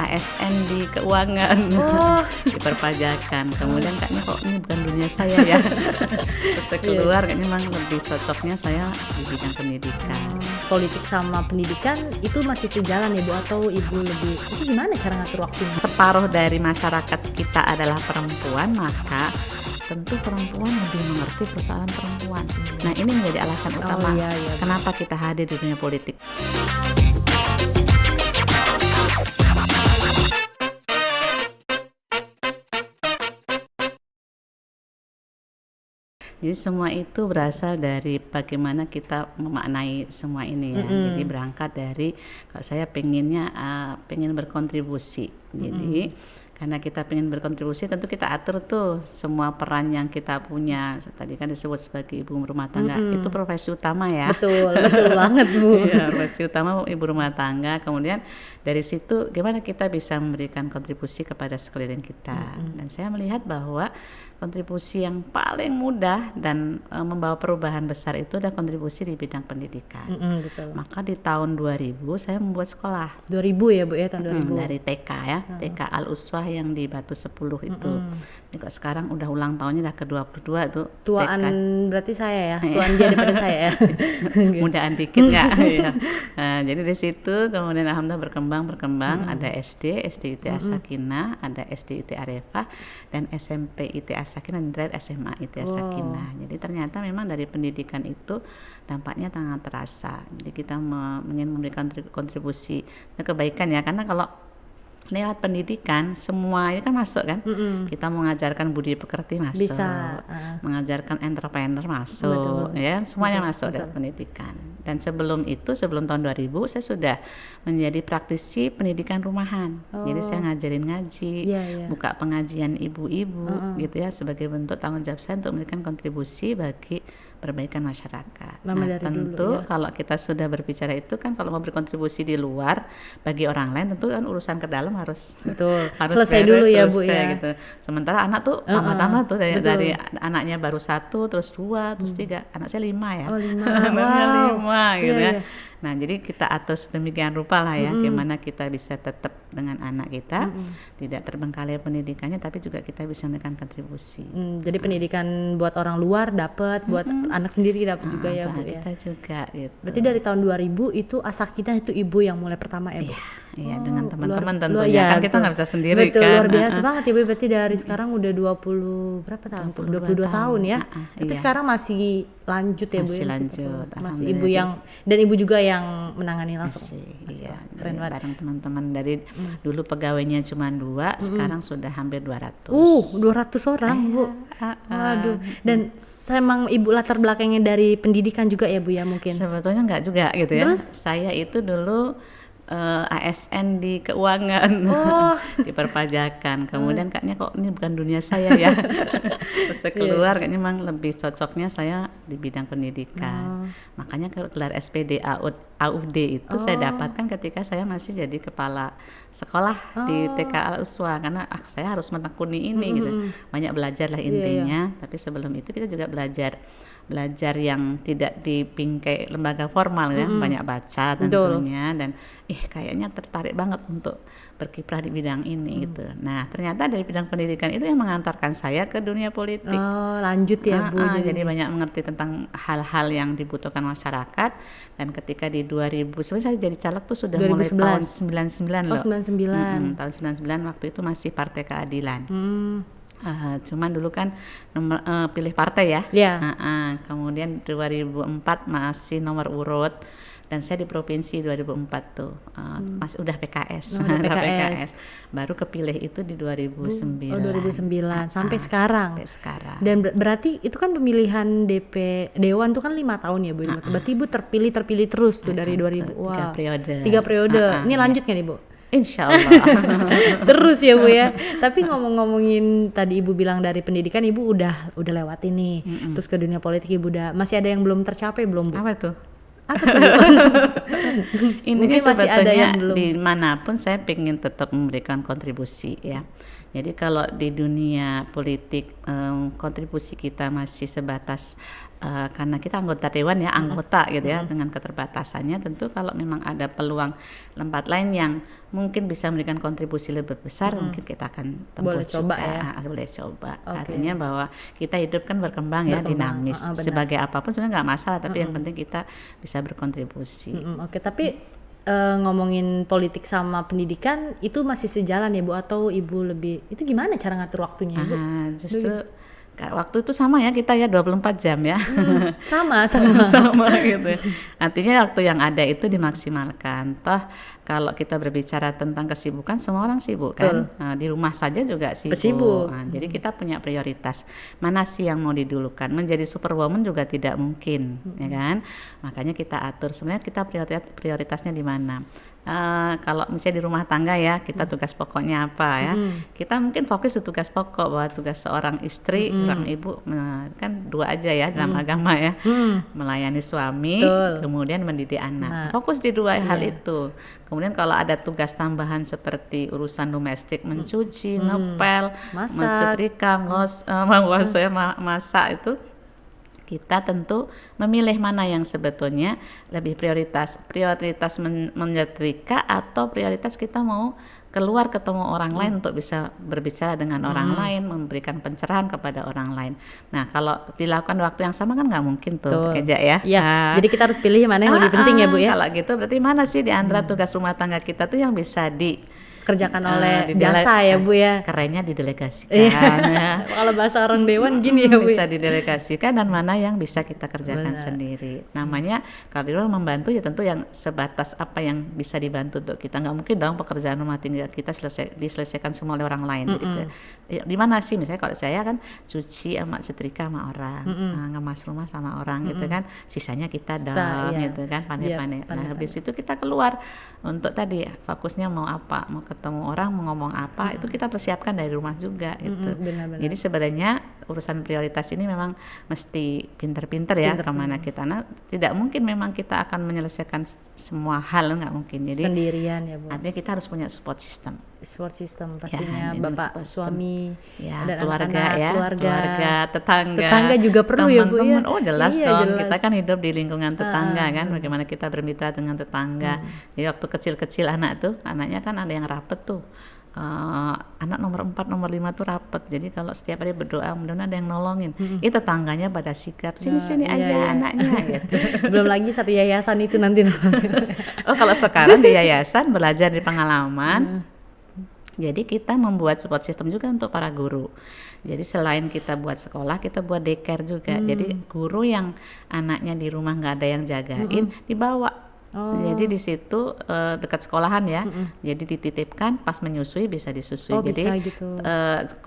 ASN di keuangan, di perpajakan. Kemudian kayaknya kok ini bukan dunia saya ya. Terus saya keluar kayaknya memang lebih cocoknya saya di bidang pendidikan. Politik sama pendidikan itu masih sejalan ya Bu, atau Ibu lebih itu gimana cara ngatur waktunya? Separuh dari masyarakat kita adalah perempuan, maka tentu perempuan lebih mengerti persoalan perempuan. Nah, ini menjadi alasan utama kenapa kita hadir di dunia politik. Jadi semua itu berasal dari bagaimana kita memaknai semua ini ya. Jadi berangkat dari kalau saya pengen berkontribusi. Jadi karena kita pengen berkontribusi, tentu kita atur tuh semua peran yang kita punya. Tadi kan disebut sebagai ibu rumah tangga, itu profesi utama ya. Betul banget Bu. Ya, profesi utama ibu rumah tangga. Kemudian dari situ gimana kita bisa memberikan kontribusi kepada sekeliling kita. Dan saya melihat bahwa kontribusi yang paling mudah dan membawa perubahan besar itu adalah kontribusi di bidang pendidikan. Betul. Maka di tahun 2000 saya membuat sekolah. 2000 ya Bu ya, tahun 2000. Dari TK ya, TK Al-Uswah yang di Batu 10 itu. Ini kok sekarang udah ulang tahunnya udah ke-22 tuh. Tuaan TK. Berarti saya ya, tuaan dia daripada saya ya. Mudaan dikit nggak? Ya. Nah, jadi di situ kemudian alhamdulillah berkembang. Ada SD IT As-Sakinah, ada SD IT Arefah, dan SMP IT As-Sakinah, dan terakhir SMA IT As-Sakinah. Jadi ternyata memang dari pendidikan itu dampaknya sangat terasa. Jadi kita ingin memberikan kontribusi kebaikan ya, karena kalau lewat pendidikan semua ini kan masuk kan. Kita mengajarkan budi pekerti masuk, bisa mengajarkan entrepreneur masuk, ya semuanya masuk dalam pendidikan. Dan sebelum tahun 2000 saya sudah menjadi praktisi pendidikan rumahan. Jadi saya ngajarin ngaji, buka pengajian ibu-ibu gitu ya, sebagai bentuk tanggung jawab saya untuk memberikan kontribusi bagi perbaikan masyarakat. Nah, tentu kalau kita sudah berbicara itu kan, kalau mau berkontribusi di luar bagi orang lain, tentu kan urusan ke dalam harus selesai dulu ya Bu ya. Gitu. Sementara anak tuh tambah-tambah tuh dari anaknya baru 1, terus 2, terus 3, anak saya 5 ya. Anaknya 5 gitu ya. Nah, jadi kita atur sedemikian rupa lah ya, gimana kita bisa tetap dengan anak kita, tidak terbengkalai pendidikannya, tapi juga kita bisa memberikan kontribusi. Jadi pendidikan buat orang luar dapat, buat anak sendiri dapat juga ya Bu ya. Kita juga gitu. Berarti dari tahun 2000 itu As-Sakinah itu ibu yang mulai pertama ya Bu? Iya, dengan teman-teman tentunya, kan kita nggak bisa sendiri. Betul, kan. Luar biasa banget ya Bu, berarti dari sekarang udah 22 tahun ya. Tapi sekarang masih lanjut ya Bu ya? Masih ibu yang, dan ibu juga yang menangani langsung. Iya, keren banget. Bareng teman-teman dari dulu pegawainya cuma 2, sekarang sudah hampir 200. 200 orang Bu. Waduh. Dan emang ibu latar belakangnya dari pendidikan juga ya Bu ya mungkin? Sebetulnya enggak juga gitu ya. Terus? Saya itu dulu ASN di keuangan, di perpajakan. Kemudian kayaknya kok ini bukan dunia saya ya. Terus saya keluar kayaknya memang lebih cocoknya saya di bidang pendidikan. Makanya gelar SPD AUD itu saya dapatkan ketika saya masih jadi kepala sekolah di TK Al-Uswah, karena saya harus menekuni ini gitu. Banyak belajar lah intinya, tapi sebelum itu kita juga belajar yang tidak di bingkai lembaga formal ya, banyak baca tentunya. Dan kayaknya tertarik banget untuk berkiprah di bidang ini gitu. Nah, ternyata dari bidang pendidikan itu yang mengantarkan saya ke dunia politik. Lanjut ya Bu. Jadi banyak mengerti tentang hal-hal yang dibutuhkan masyarakat. Dan ketika di 2000 sebenarnya saya jadi caleg tuh sudah 2011. Mulai tahun 99 loh. 99. Tahun 99 waktu itu masih Partai Keadilan. Cuman dulu kan pilih partai ya. Kemudian 2004 masih nomor urut, dan saya di provinsi 2004 tuh masih udah PKS. PKS. Baru kepilih itu di 2009. 2009 sampai sekarang. Dan berarti itu kan pemilihan Dewan tuh kan 5 tahun ya Bu. Berarti Ibu terpilih terus tuh dari 2000. 3 periode. Ini lanjut nggak nih Bu? Insya Allah. Terus ya Bu ya. Tapi ngomongin tadi Ibu bilang dari pendidikan Ibu udah lewat ini. Terus ke dunia politik Ibu masih ada yang belum tercapai belum Bu? Apa tuh? Ini mungkin masih ada yang belum. Dimanapun saya ingin tetap memberikan kontribusi ya. Jadi kalau di dunia politik kontribusi kita masih sebatas karena kita anggota dewan ya, anggota gitu ya, dengan keterbatasannya tentu kalau memang ada peluang tempat lain yang mungkin bisa memberikan kontribusi lebih besar, mungkin kita akan tempuh boleh juga. Coba ya. Boleh coba. Artinya bahwa kita hidup kan berkembang ya, dinamis. Sebagai apapun sebenarnya nggak masalah, tapi yang penting kita bisa berkontribusi. Oke, tapi ngomongin politik sama pendidikan itu masih sejalan ya Bu, atau Ibu lebih itu gimana cara ngatur waktunya Bu? Justru waktu itu sama ya kita ya 24 jam ya. Sama gitu. Artinya waktu yang ada itu dimaksimalkan. Toh kalau kita berbicara tentang kesibukan, semua orang sibuk kan. Nah, di rumah saja juga sibuk. Nah, jadi kita punya prioritas. Mana sih yang mau didulukan? Menjadi superwoman juga tidak mungkin, ya kan? Makanya kita atur. Sebenarnya kita prioritasnya di mana? Kalau misalnya di rumah tangga ya, kita tugas pokoknya apa ya, kita mungkin fokus di tugas pokok, bahwa tugas seorang istri, seorang ibu kan dua aja ya dalam agama ya, melayani suami, kemudian mendidik anak, fokus di dua hal itu. Kemudian kalau ada tugas tambahan seperti urusan domestik, mencuci, ngepel, menyetrika, masak itu, kita tentu memilih mana yang sebetulnya lebih prioritas menyetrika atau prioritas kita mau keluar ketemu orang lain untuk bisa berbicara dengan orang lain, memberikan pencerahan kepada orang lain. Nah, kalau dilakukan waktu yang sama kan nggak mungkin tuh, Eja ya. Iya. Jadi kita harus pilih mana yang lebih penting ya Bu ya. Kalau gitu berarti mana sih di antara tugas rumah tangga kita tuh yang bisa kerjakan oleh jasa ya Bu ya. Kerennya didelegasikan. Kalau bahasa orang dewan gini ya Bu. Bisa didelegasikan, dan mana yang bisa kita kerjakan sendiri. Namanya kalau di rumah membantu ya tentu yang sebatas apa yang bisa dibantu untuk kita. Nggak mungkin dong pekerjaan rumah tangga kita diselesaikan semua oleh orang lain. Jadi, di mana sih misalnya kalau saya kan cuci sama setrika sama orang, ngemas rumah sama orang gitu kan. Sisanya kita dong gitu kan, pandai-pandai. Nah, habis itu kita keluar untuk tadi fokusnya mau apa, mau ketemu orang, mau ngomong apa, itu kita persiapkan dari rumah juga gitu. Benar-benar. Jadi sebenarnya urusan prioritas ini memang mesti pinter-pinter ya kemana kita. Nah, tidak mungkin memang kita akan menyelesaikan semua hal, nggak mungkin. Jadi sendirian ya Bu. Artinya kita harus punya support system. Support system pastinya, bapak, suami, dan keluarga ya, keluarga, tetangga juga perlu ya Bu ya. Oh jelas dong, kita kan hidup di lingkungan tetangga kan, bagaimana kita bermitra dengan tetangga. Jadi waktu kecil-kecil anaknya kan ada yang rapet tuh. Anak nomor 4, nomor 5 tuh rapet. Jadi kalau setiap hari berdoa, mudah-mudahan ada yang nolongin. Itu tetangganya pada sigap, sini aja anaknya gitu. Belum lagi satu yayasan itu nanti. Oh kalau sekarang di yayasan belajar di pengalaman. Jadi kita membuat support system juga untuk para guru. Jadi selain kita buat sekolah, kita buat daycare juga. Jadi guru yang anaknya di rumah nggak ada yang jagain, dibawa. Jadi di situ dekat sekolahan ya. Jadi dititipkan, pas menyusui bisa disusui. Jadi gitu.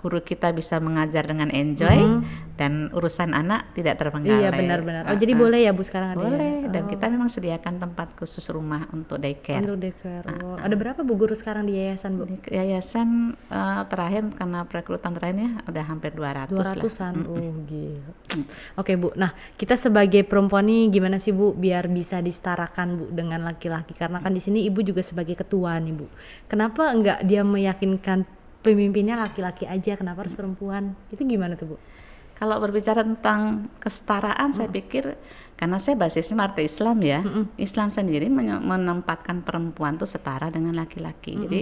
Guru kita bisa mengajar dengan enjoy dan urusan anak tidak terbengkalai. Iya benar-benar. Jadi boleh ya Bu sekarang ada. Boleh. Dan kita memang sediakan tempat khusus rumah untuk daycare. Untuk daycare. Ada berapa Bu guru sekarang di yayasan Bu? Di yayasan terakhir karena perekrutan terakhirnya udah hampir 200-an. Gila. Oke Bu. Nah kita sebagai perempuan nih gimana sih Bu biar bisa disetarakan Bu dengan laki-laki, karena kan di sini Ibu juga sebagai ketua nih Bu. Kenapa enggak dia meyakinkan pemimpinnya laki-laki aja, kenapa harus perempuan? Itu gimana tuh Bu? Kalau berbicara tentang kesetaraan, saya pikir karena saya basisnya partai Islam ya, Islam sendiri menempatkan perempuan tuh setara dengan laki-laki. Jadi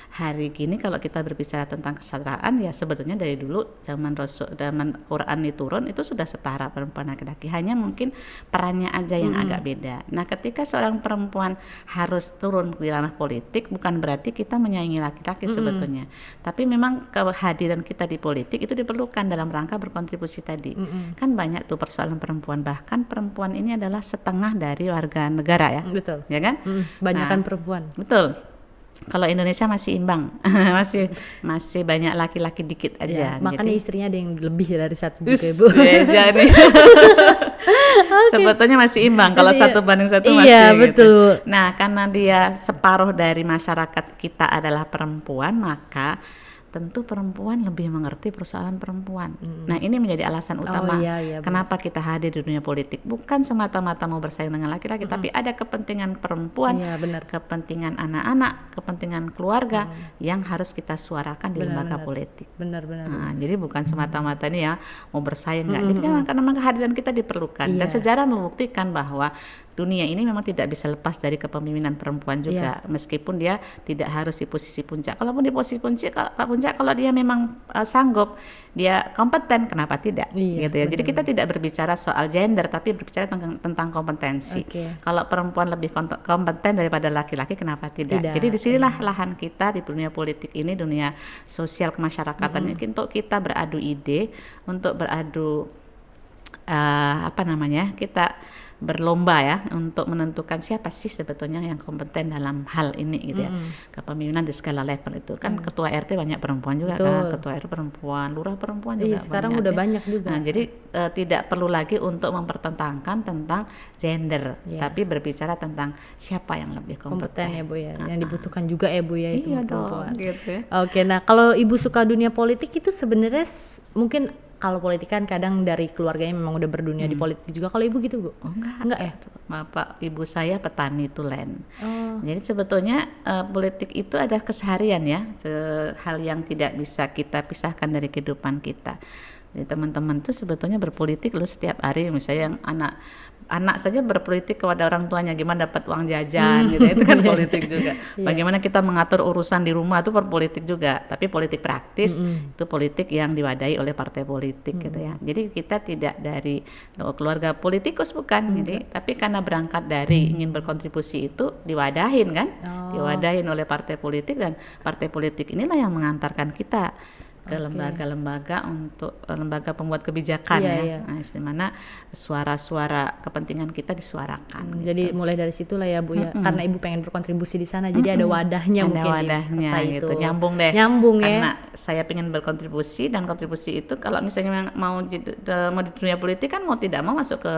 hari gini kalau kita berbicara tentang kesetaraan ya sebetulnya dari dulu zaman Quran turun itu sudah setara perempuan laki-laki, hanya mungkin perannya aja yang agak beda. Nah ketika seorang perempuan harus turun di ranah politik bukan berarti kita menyaingi laki-laki sebetulnya, tapi memang kehadiran kita di politik itu diperlukan dalam rangka berkontribusi tadi. Kan banyak tuh persoalan perempuan, bahkan perempuan ini adalah setengah dari warga negara ya. Betul. Ya kan? Banyakan perempuan. Betul. Kalau Indonesia masih imbang, masih banyak laki-laki dikit aja. Ya, makanya istrinya ada yang lebih dari satu juga Bu. Jadi sebetulnya masih imbang kalau 1 banding 1 masih. Iya betul. Gitu. Nah karena dia separuh dari masyarakat kita adalah perempuan, maka tentu perempuan lebih mengerti persoalan perempuan. Nah, ini menjadi alasan utama kenapa kita hadir di dunia politik. Bukan semata-mata mau bersaing dengan laki-laki, tapi ada kepentingan perempuan, kepentingan anak-anak, kepentingan keluarga yang harus kita suarakan di lembaga politik. Nah, jadi bukan semata-mata ini ya mau bersaing enggak. Jadi karena memang kehadiran kita diperlukan. Dan sejarah membuktikan bahwa dunia ini memang tidak bisa lepas dari kepemimpinan perempuan juga, meskipun dia tidak harus di posisi puncak. Kalaupun di posisi puncak, kalau dia memang sanggup, dia kompeten, kenapa tidak? Gitu ya. Jadi kita tidak berbicara soal gender, tapi berbicara tentang kompetensi. Kalau perempuan lebih kompeten daripada laki-laki, kenapa tidak? Jadi disinilah lahan kita di dunia politik ini, dunia sosial kemasyarakatan ini, untuk kita beradu ide, untuk beradu kita berlomba ya untuk menentukan siapa sih sebetulnya yang kompeten dalam hal ini gitu ya. Kepemimpinan di segala level itu kan ketua RT banyak perempuan juga kan, ketua RT perempuan, lurah perempuan juga sekarang udah banyak juga. Nah, jadi tidak perlu lagi untuk mempertentangkan tentang gender, tapi berbicara tentang siapa yang lebih kompeten ya Bu ya, yang dibutuhkan juga ya Bu ya itu perempuan. Gitu. Oke, nah kalau Ibu suka dunia politik itu sebenarnya mungkin kalau politik kan kadang dari keluarganya memang udah berdunia di politik juga. Kalau Ibu gitu Bu? Enggak ya? Bapak ibu saya petani tulen. Jadi sebetulnya politik itu ada keseharian ya, hal yang tidak bisa kita pisahkan dari kehidupan kita. Jadi teman-teman tuh sebetulnya berpolitik loh setiap hari. Misalnya yang anak saja berpolitik kepada orang tuanya gimana dapat uang jajan gitu, itu kan politik juga. Bagaimana kita mengatur urusan di rumah itu berpolitik juga, tapi politik praktis itu politik yang diwadahi oleh partai politik gitu ya. Jadi kita tidak dari keluarga politikus bukan, jadi tapi karena berangkat dari ingin berkontribusi itu diwadahin kan, diwadahin oleh partai politik, dan partai politik inilah yang mengantarkan kita ke lembaga-lembaga untuk lembaga pembuat kebijakan Nah, dimana suara-suara kepentingan kita disuarakan. Jadi mulai dari situlah ya Bu ya, karena Ibu pengen berkontribusi di sana, jadi ada wadahnya ada mungkin wadahnya itu. Nyambung ya. Karena saya pengen berkontribusi, dan kontribusi itu kalau misalnya mau di dunia politik kan mau tidak mau masuk ke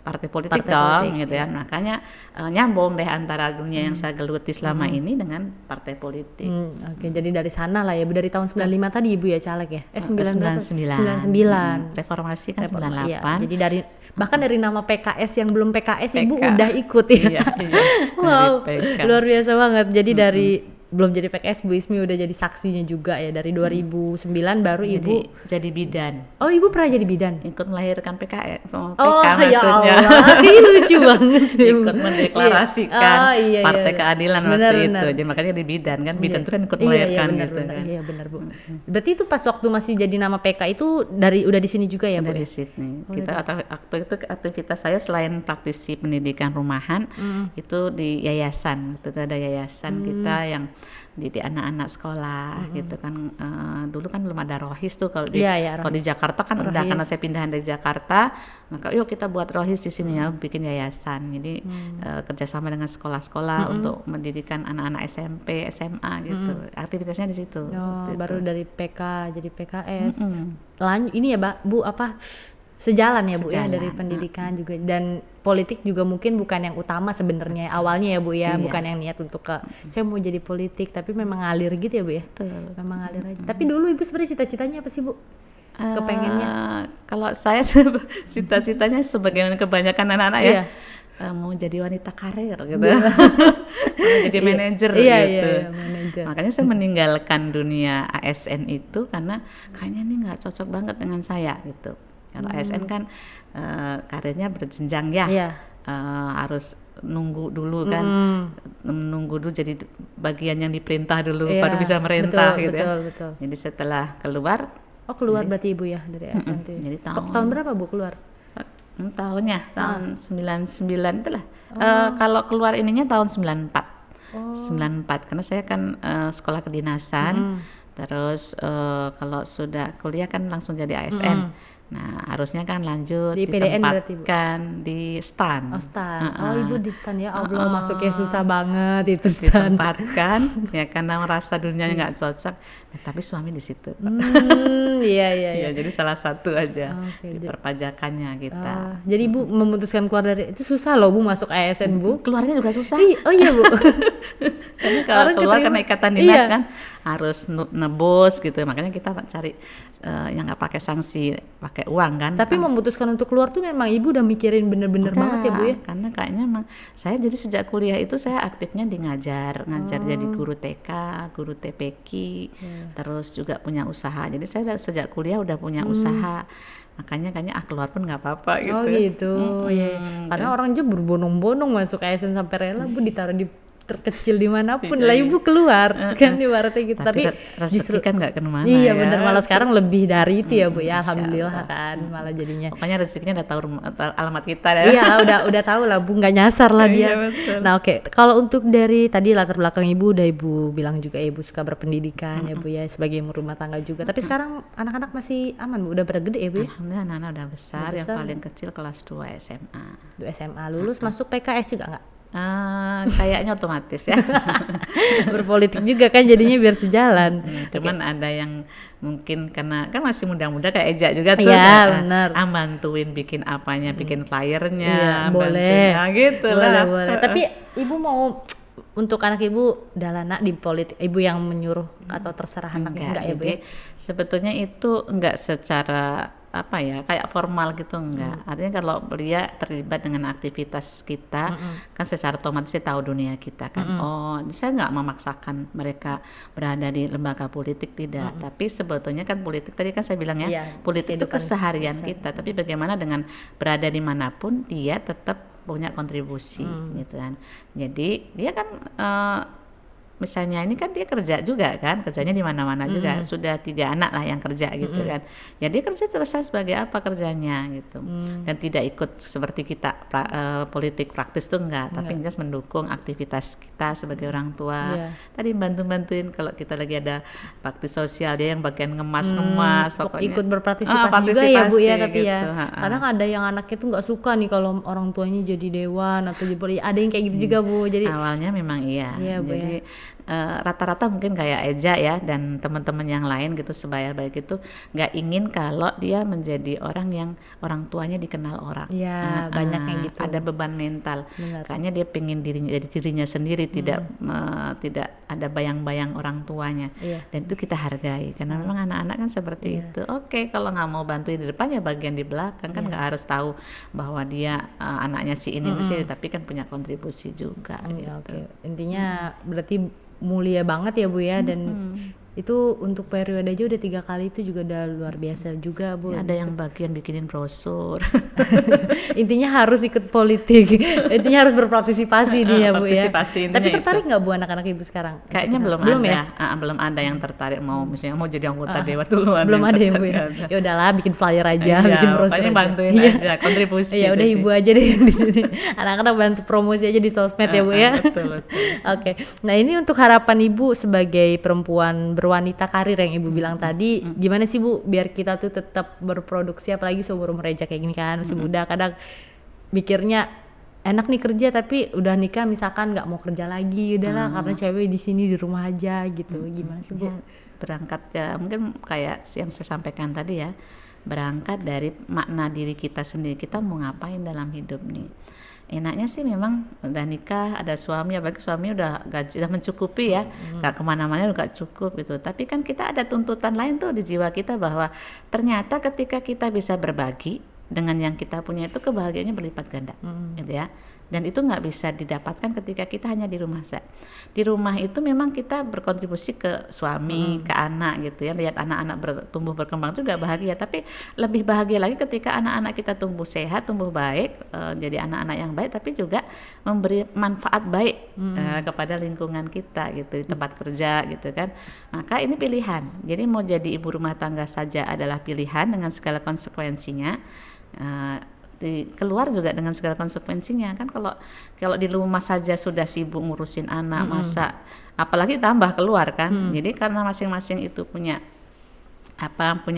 partai politik gitu ya. Makanya nyambung deh antara dunia yang saya geluti selama ini dengan partai politik. Jadi dari sana lah ya Bu, dari tahun 95 tadi Ibu ya caleg ya? 99. Reformasi kan 98. Iya, jadi bahkan dari nama PKS yang belum PKS Ibu udah ikut ya. Wow, luar biasa banget. Jadi dari belum jadi PKS, Bu Ismi udah jadi saksinya juga ya, dari 2009 baru Ibu jadi bidan. Oh, Ibu pernah jadi bidan? Ikut melahirkan PKS. Ya Allah, ini lucu banget. Ikut mendeklarasikan Partai Keadilan waktu itu. Jadi makanya di bidan kan, bidan itu kan ikut melahirkan gitu kan. Iya benar Bu. Berarti itu pas waktu masih jadi nama PK itu udah di sini juga ya Bu? Dari Sydney. Kita waktu itu aktivitas saya selain praktisi pendidikan rumahan, itu di yayasan. Itu ada yayasan kita yang di anak-anak sekolah gitu kan. Dulu kan belum ada rohis tuh kalau di Jakarta kan udah, karena saya pindahan dari Jakarta, maka yuk kita buat rohis di sini ya, bikin yayasan. Jadi kerjasama dengan sekolah-sekolah untuk mendidikan anak-anak SMP, SMA gitu. Aktivitasnya di situ. Baru dari PK jadi PKS. Ini ya Bu sejalan ya Bu ya dari pendidikan juga, dan politik juga mungkin bukan yang utama sebenarnya awalnya ya Bu ya, bukan yang niat untuk saya mau jadi politik, tapi memang ngalir gitu ya Bu ya. Memang ngalir aja. Tapi dulu Ibu sebenarnya cita-citanya apa sih Bu? Kepengennya? Kalau saya cita-citanya sebagaimana kebanyakan anak-anak ya, mau jadi wanita karir gitu. Jadi manajer gitu. Manajer. Makanya saya meninggalkan dunia ASN itu karena kayaknya ini nggak cocok banget dengan saya gitu. Kalau ASN kan karirnya berjenjang ya, harus nunggu dulu kan, nunggu dulu jadi bagian yang diperintah dulu baru bisa merintah gitu betul. Jadi setelah keluar, berarti Ibu ya dari ASN itu. Jadi tahun berapa Bu keluar? Tahunnya tahun 99 itulah. Kalau keluar ininya tahun 94. 94 karena saya kan sekolah kedinasan, terus kalau sudah kuliah kan langsung jadi ASN. Nah, harusnya kan lanjut di PDN ditempatkan di STAN. STAN. Ibu di STAN ya Allah, masuknya susah banget itu STAN. Ditempatkan ya karena merasa dunianya nggak cocok. Nah, tapi suami di situ. Iya. Jadi salah satu aja di perpajakannya kita. Jadi Ibu memutuskan keluar dari itu susah loh Bu, masuk ASN Bu. Keluarnya juga susah. Oh iya Bu. Karena kalau keluar karena ikatan dinas kan harus nebus gitu, makanya kita cari yang nggak pakai sanksi, pakai uang kan. Tapi memutuskan untuk keluar tuh memang ibu udah mikirin bener-bener banget ya Bu ya? Karena kayaknya emang saya jadi sejak kuliah itu saya aktifnya di ngajar jadi guru TK, guru TPQ, terus juga punya usaha. Jadi saya sejak kuliah udah punya usaha, makanya kayaknya keluar pun nggak apa-apa gitu. Oh gitu, ya. Karena orang aja berbondong-bondong masuk ASN sampai rela Bu ditaruh di terkecil dimanapun lah ibu keluar kan ibaratnya gitu. Tapi rezeki kan nggak kemana. Iya benar, malah sekarang lebih dari itu ya Bu ya, alhamdulillah kan malah jadinya. Pokoknya rezekinya udah tahu alamat kita ya. Iya udah tahu lah Bu, nggak nyasar lah dia. Nah oke, kalau untuk dari tadi latar belakang ibu udah ibu bilang juga ibu suka berpendidikan ya Bu ya, sebagai ibu rumah tangga juga. Tapi sekarang anak-anak masih aman Bu, udah pada gede ya Bu ya? Alhamdulillah anak-anak udah besar, yang paling kecil kelas 2 SMA. 2 SMA lulus masuk PKS juga nggak? Kayaknya otomatis ya. Berpolitik juga kan jadinya biar sejalan. Cuman ada yang mungkin karena kan masih muda-muda kayak Eja juga tuh. Iya benar. Bantuin bikin apanya, bikin flyernya, boleh. Gitu lah. Boleh. Tapi ibu mau untuk anak ibu nak di politik, ibu yang menyuruh atau terserah anaknya enggak ya Bu? Sebetulnya itu enggak secara apa ya kayak formal gitu enggak. Artinya kalau dia terlibat dengan aktivitas kita kan secara otomatis dia tahu dunia kita kan. Oh, saya enggak memaksakan mereka berada di lembaga politik, tidak. Tapi sebetulnya kan politik tadi kan saya bilang ya, politik itu keseharian kita. Tapi bagaimana dengan berada dimanapun dia tetap punya kontribusi gitu kan. Jadi dia kan misalnya ini kan dia kerja juga kan, kerjanya di mana-mana juga, sudah 3 anak lah yang kerja gitu kan. Ya dia kerja terus sebagai apa kerjanya gitu. Dan tidak ikut seperti kita politik praktis tuh enggak, tapi jelas mendukung aktivitas kita sebagai orang tua. Tadi bantu-bantuin kalau kita lagi ada bakti sosial, dia yang bagian ngemas pokoknya. Ikut berpartisipasi juga ya Bu ya, tapi gitu, ya. Kadang ada yang anaknya tuh enggak suka nih kalau orang tuanya jadi dewan atau jadi ada yang kayak gitu juga Bu. Jadi awalnya memang iya Bu, jadi rata-rata mungkin kayak Eja ya dan teman-teman yang lain gitu sebaya baik itu nggak ingin kalau dia menjadi orang yang orang tuanya dikenal orang. Iya banyak yang gitu. Ada beban mental. Kayaknya dia pengen jadi dirinya sendiri, tidak ada bayang-bayang orang tuanya. Dan itu kita hargai karena memang anak-anak kan seperti itu. Oke, kalau nggak mau bantuin di depan ya bagian di belakang kan nggak harus tahu bahwa dia anaknya si ini sih, tapi kan punya kontribusi juga. Gitu. Intinya berarti mulia banget ya Bu ya, dan itu untuk periode aja udah 3 kali itu juga udah luar biasa juga Bu. Ya, ada yang bagian bikinin brosur. Intinya harus ikut politik, intinya harus berpartisipasi dia Bu ya. Tapi tertarik nggak Bu anak-anak ibu sekarang? Kayaknya belum ada. Ya? Belum ada yang tertarik mau misalnya mau jadi anggota dewan duluan. Belum ada ya Bu ya. Ya udahlah bikin flyer aja, bikin brosur aja. Bantuin aja kontribusi. Ya udah ibu aja deh di sini. Anak-anak bantu promosi aja di sosmed ya Bu ya. Betul. Oke. Nah ini untuk harapan ibu sebagai perempuan berwanita karir yang ibu bilang tadi, gimana sih Bu biar kita tuh tetap berproduksi, apalagi seumur Eja kayak gini kan masih muda, kadang mikirnya enak nih kerja tapi udah nikah misalkan nggak mau kerja lagi, udahlah karena cewek di sini di rumah aja gitu. Gimana sih Bu? Ya, berangkat ya mungkin kayak yang saya sampaikan tadi ya, berangkat dari makna diri kita sendiri, kita mau ngapain dalam hidup nih. Enaknya sih memang udah nikah, ada suami, apalagi suami udah gaji udah mencukupi ya, nggak kemana-mana udah cukup gitu. Tapi kan kita ada tuntutan lain tuh di jiwa kita bahwa ternyata ketika kita bisa berbagi dengan yang kita punya itu kebahagiaannya berlipat ganda, gitu ya. Dan itu nggak bisa didapatkan ketika kita hanya di rumah saja. Di rumah itu memang kita berkontribusi ke suami, ke anak gitu ya. Lihat anak-anak bertumbuh berkembang juga bahagia. Tapi lebih bahagia lagi ketika anak-anak kita tumbuh sehat, tumbuh baik, jadi anak-anak yang baik, tapi juga memberi manfaat baik kepada lingkungan kita gitu, di tempat kerja gitu kan. Maka ini pilihan. Jadi mau jadi ibu rumah tangga saja adalah pilihan dengan segala konsekuensinya. Keluar juga dengan segala konsekuensinya kan. Kalau di rumah saja sudah sibuk ngurusin anak, masak, apalagi tambah keluar kan. Jadi karena masing-masing itu punya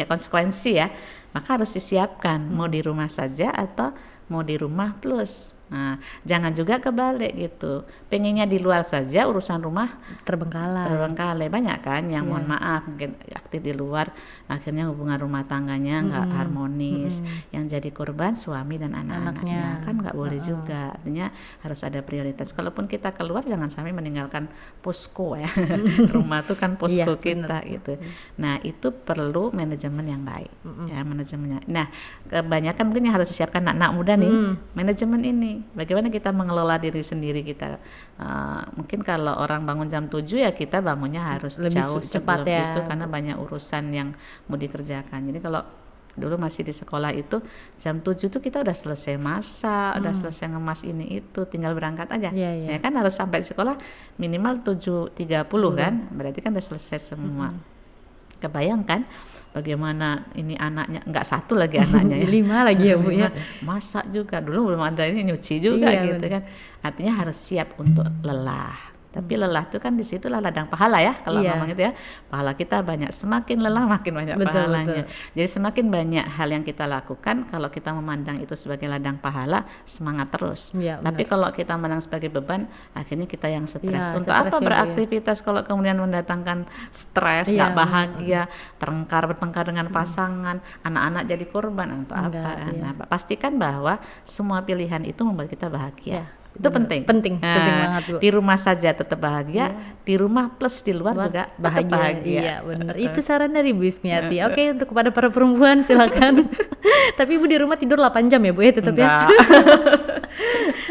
konsekuensi ya, maka harus disiapkan mau di rumah saja atau mau di rumah plus Nah, jangan juga kebalik gitu. Pengennya di luar saja, urusan rumah terbengkalai. Banyak kan yang mohon maaf mungkin aktif di luar, akhirnya hubungan rumah tangganya nggak harmonis. Yang jadi korban suami dan anak-anaknya. Kan nggak boleh juga. Artinya harus ada prioritas. Kalaupun kita keluar, jangan sampai meninggalkan posko ya. Rumah tuh kan posko kita gitu. Nah, itu perlu manajemen yang baik. Ya, manajemennya. Nah, kebanyakan mungkin yang harus disiapkan anak-anak muda nih, manajemen ini. Bagaimana kita mengelola diri sendiri kita. Mungkin kalau orang bangun jam 7 ya kita bangunnya harus lebih jauh cepat ya. Itu karena banyak urusan yang mau dikerjakan. Jadi kalau dulu masih di sekolah itu jam 7 tuh kita udah selesai masak, udah selesai ngemas ini itu, tinggal berangkat aja. Ya kan harus sampai sekolah minimal 7.30 kan. Berarti kan udah selesai semua. Kebayangkan bagaimana ini anaknya, nggak satu lagi anaknya ya. 5 lagi ya Bu ya. Masak juga, dulu belum ada ini, nyuci juga gitu kan. Artinya harus siap untuk lelah. Tapi lelah itu kan di situlah ladang pahala ya kalau ngomong itu ya. Pahala kita banyak, semakin lelah makin banyak pahalanya. Jadi semakin banyak hal yang kita lakukan, kalau kita memandang itu sebagai ladang pahala, semangat terus. Tapi kalau kita memandang sebagai beban, akhirnya kita yang stres. Untuk apa beraktivitas kalau kemudian mendatangkan stres, nggak bahagia, bertengkar dengan pasangan, anak-anak jadi korban, untuk apa? Nah, pastikan bahwa semua pilihan itu membuat kita bahagia. Itu penting banget Bu. Di rumah saja tetap bahagia, di rumah plus di luar juga bahagia. Iya benar. Itu saran dari Bu Ismiati. Oke, untuk kepada para perempuan silakan. Tapi Ibu di rumah tidur 8 jam ya Bu ya, tetap ya.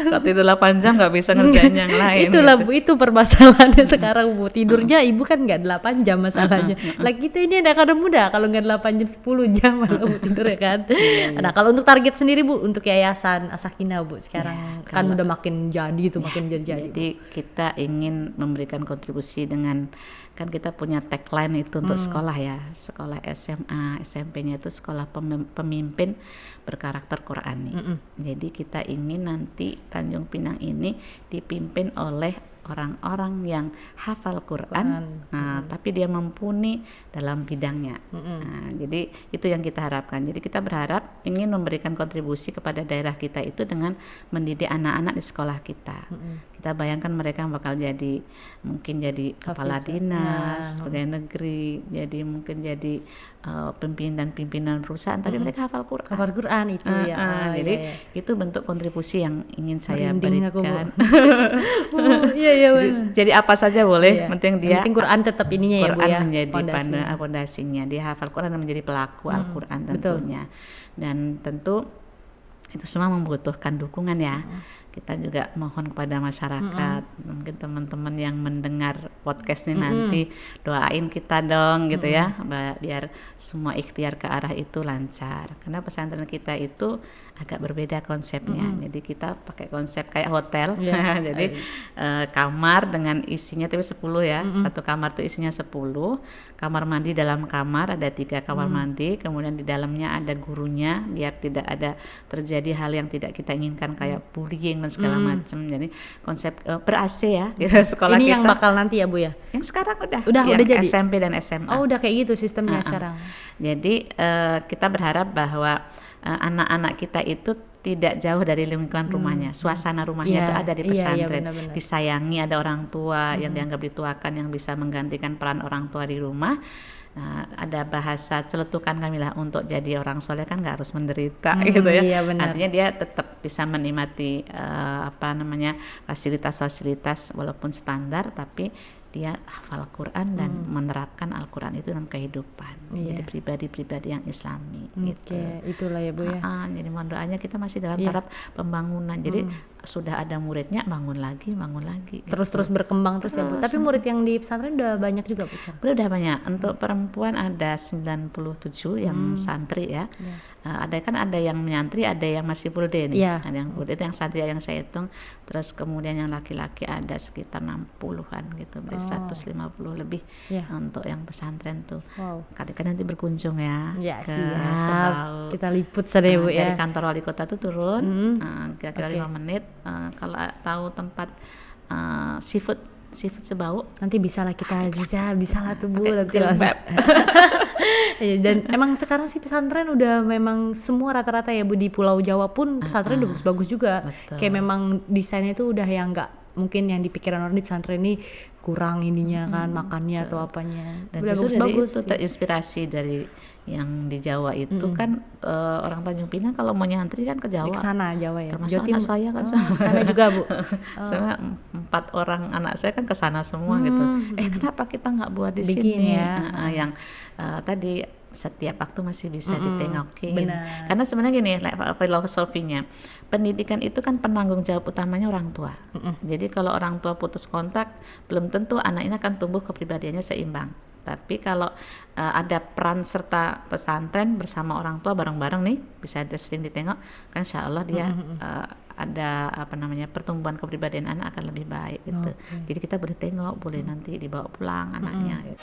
Kalau tidur 8 jam nggak bisa ngerjain yang lain. Itulah Bu, itu permasalahannya sekarang Bu. Tidurnya Ibu kan nggak 8 jam masalahnya. Lagi kita ini anak-anak muda, kalau nggak 8 jam 10 jam malah Bu tidur ya kan. Nah kalau untuk target sendiri Bu, untuk Yayasan As-Sakinah Bu sekarang kan udah makin jadi itu makin jadi. Jadi kita ingin memberikan kontribusi dengan, kan kita punya tagline itu untuk sekolah ya, sekolah SMA, SMP-nya itu sekolah pemimpin berkarakter Qurani. Jadi kita ingin nanti Tanjung Pinang ini dipimpin oleh orang-orang yang hafal Quran, tapi dia mumpuni dalam bidangnya. Jadi itu yang kita harapkan. Jadi kita berharap ingin memberikan kontribusi kepada daerah kita itu dengan mendidik anak-anak di sekolah kita. Kita bayangkan mereka bakal mungkin jadi kepala dinas, pegawai negeri, jadi mungkin jadi pimpinan perusahaan, tapi mereka hafal Quran. Hafal Quran itu ya. Jadi itu bentuk kontribusi yang ingin saya berikan. Jadi apa saja boleh, penting dia. Penting Quran tetap ininya ya Bu ya. Quran menjadi pondasinya. Dia hafal Quran dan menjadi pelaku Al-Quran tentunya. Dan tentu itu semua membutuhkan dukungan ya. Kita juga mohon kepada masyarakat, mungkin teman-teman yang mendengar podcast ini nanti doain kita dong gitu ya, biar semua ikhtiar ke arah itu lancar. Karena pesantren kita itu agak berbeda konsepnya. Jadi kita pakai konsep kayak hotel. Jadi kamar dengan isinya tapi 10 ya. Satu kamar tuh isinya 10. Kamar mandi dalam kamar ada 3 kamar mandi, kemudian di dalamnya ada gurunya biar tidak ada terjadi hal yang tidak kita inginkan kayak bullying dan segala macam. Jadi konsep ber-AC ya sekolah ini kita. Ini yang bakal nanti ya Bu ya? Yang sekarang udah jadi SMP dan SMA. Oh udah kayak gitu sistemnya sekarang. Jadi kita berharap bahwa anak-anak kita itu tidak jauh dari lingkungan rumahnya, suasana rumahnya itu ada di pesantren, disayangi, ada orang tua yang dianggap dituakan yang bisa menggantikan peran orang tua di rumah. Nah, ada bahasa celetukan kami lah, untuk jadi orang soleh kan nggak harus menderita gitu ya. Artinya dia tetap bisa menikmati fasilitas-fasilitas walaupun standar, tapi dia hafal Quran dan menerapkan Al-Quran itu dalam kehidupan. Jadi pribadi-pribadi yang Islami gitu. Itulah ya Bu ya. Jadi mohon doanya, kita masih dalam tahap pembangunan. Jadi sudah ada muridnya, bangun lagi terus berkembang terus ya Bu. Tapi murid yang di pesantren udah banyak juga Bu sekarang? Udah banyak. Untuk perempuan ada 97 yang santri ya. Ada yang menyantri, ada yang masih full day nih. Ada yang full day, itu yang santri yang saya hitung. Terus kemudian yang laki-laki ada sekitar 60-an gitu, 150 lebih untuk yang pesantren tuh. Kali-kali nanti berkunjung ya. Ke siap. Kita liput sana ya Bu ya. Dari kantor wali kota tuh turun kira-kira 5 menit. Kalau tahu tempat seafood seafood sebau. Nanti bisa lah kita bisa lah tuh Bu, nanti langsung. Dan emang sekarang sih pesantren udah memang semua rata-rata ya Bu, di Pulau Jawa pun pesantren udah bagus-bagus juga. Betul. Kayak memang desainnya tuh udah yang nggak mungkin yang di pikiran orang di pesantren ini kurang ininya kan makannya atau apanya. Dan udah justru bagus-bagus itu terinspirasi dari yang di Jawa itu kan orang Tanjung Pinang kalau mau nyantri kan ke Jawa. Di sana Jawa ya. Termasuk anak saya kan. Sana juga Bu. Saya 4 orang anak saya kan ke sana semua gitu. Kenapa kita nggak buat di Bikin sini? ya. Yang tadi setiap waktu masih bisa ditengokin. Benar. Karena sebenarnya gini, filosofinya, pendidikan itu kan penanggung jawab utamanya orang tua. Jadi kalau orang tua putus kontak, belum tentu anak ini akan tumbuh kepribadiannya seimbang. Tapi kalau ada peran serta pesantren bersama orang tua bareng-bareng nih, bisa sering ditengok, kan insya Allah dia ada pertumbuhan kepribadian anak akan lebih baik gitu. Jadi kita boleh tengok, boleh nanti dibawa pulang anaknya. Gitu.